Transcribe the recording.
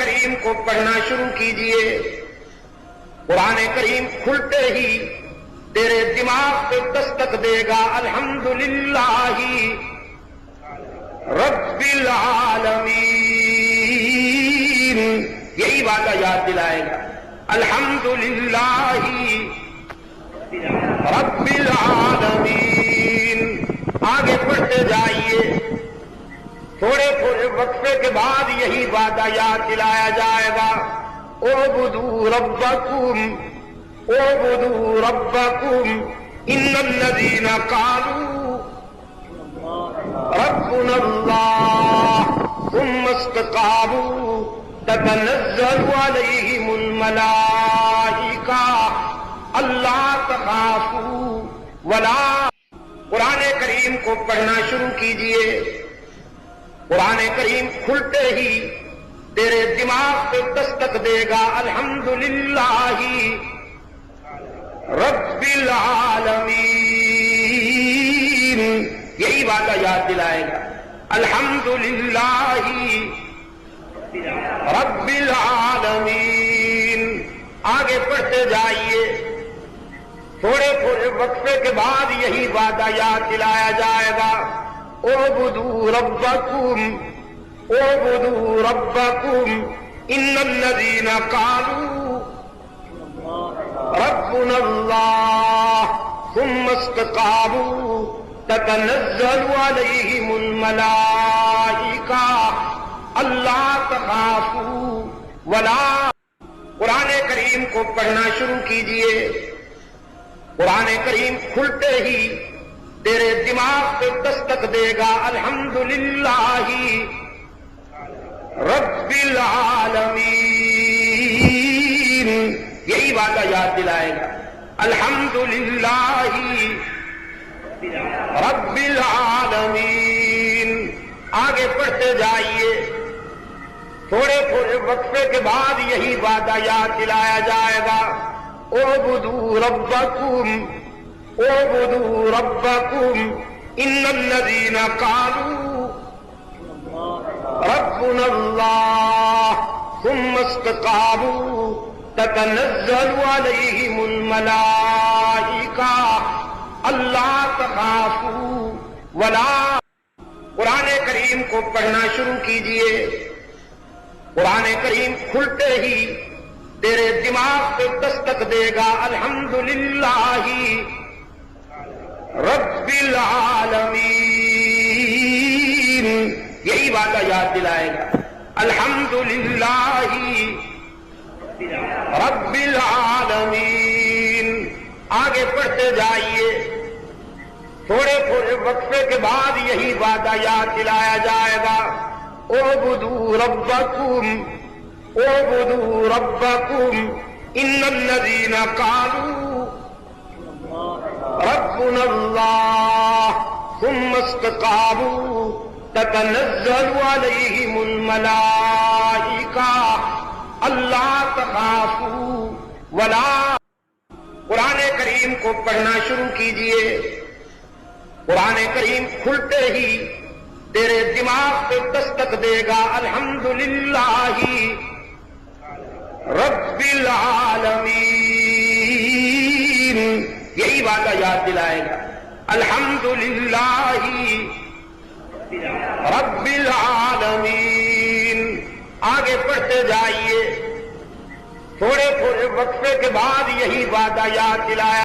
کریم کو پڑھنا شروع کیجئے، قرآن کریم کھلتے ہی تیرے دماغ پہ دستک دے گا الحمدللہ رب العالمین، یہی وعدہ یاد دلائے گا، الحمدللہ رب العالمین۔ آگے پڑھتے جائیے، تھوڑے تھوڑے وقفے کے بعد یہی وعدہ یاد دلایا جائے گا، اعبدوا ربکم اعبدوا ربکم ان الذین قالوا ربنا اللہ ثم استقاموا تتنزل علیہم الملائکہ اللہ تخافوا ولا۔ قرآن کریم کو پڑھنا شروع کیجئے، قرآن کریم کھلتے ہی تیرے دماغ پہ دستک دے گا الحمدللہ رب العالمین، یہی وعدہ یاد دلائے گا، الحمدللہ رب العالمین۔ آگے پڑھتے جائیے، تھوڑے تھوڑے وقفے کے بعد یہی وعدہ یاد دلایا جائے گا، اعبدوا ربکم اعبدوا ربکم ان الذین قالوا ربنا اللہ ثم استقاموا تتنزل علیہم الملائکہ اللہ تخافوا ولا۔ قرآن کریم کو پڑھنا شروع کیجئے، قرآن کریم کھلتے ہی تیرے دماغ پہ دستک دے گا الحمدللہ رب العالمین، یہی وعدہ یاد دلائے گا، الحمدللہ رب العالمین۔ آگے پڑھتے جائیے، تھوڑے تھوڑے وقفے کے بعد یہی وعدہ یاد دلایا جائے گا، اعبدوا ربکم اعبدوا ربکم ان الذین قالوا ربنا اللہ ثم استقاموا تتنزل علیہم الملائکہ اللہ تخافوا ولا۔ قرآن کریم کو پڑھنا شروع کیجئے، قرآن کریم کھلتے ہی تیرے دماغ پہ دستک دے گا الحمدللہ رب العالمین، یہی وعدہ یاد دلائے گا، الحمدللہ رب العالمین۔ آگے پڑھتے جائیے، تھوڑے تھوڑے وقفے کے بعد یہی وعدہ یاد دلایا جائے گا، اعبدوا ربکم اعبدوا ربکم ان الذین قالوا ربنا اللہ ثم استقاموا تتنزل علیہم الملائکہ اللہ تخافوا ولا۔ قرآن کریم کو پڑھنا شروع کیجئے، قرآن کریم کھلتے ہی تیرے دماغ پہ دستک دے گا الحمدللہ رب العالمین، یہی وعدہ یاد دلائے گا، الحمدللہ رب العالمین۔ آگے پڑھتے جائیے، تھوڑے تھوڑے وقفے کے بعد یہی وعدہ یاد دلایا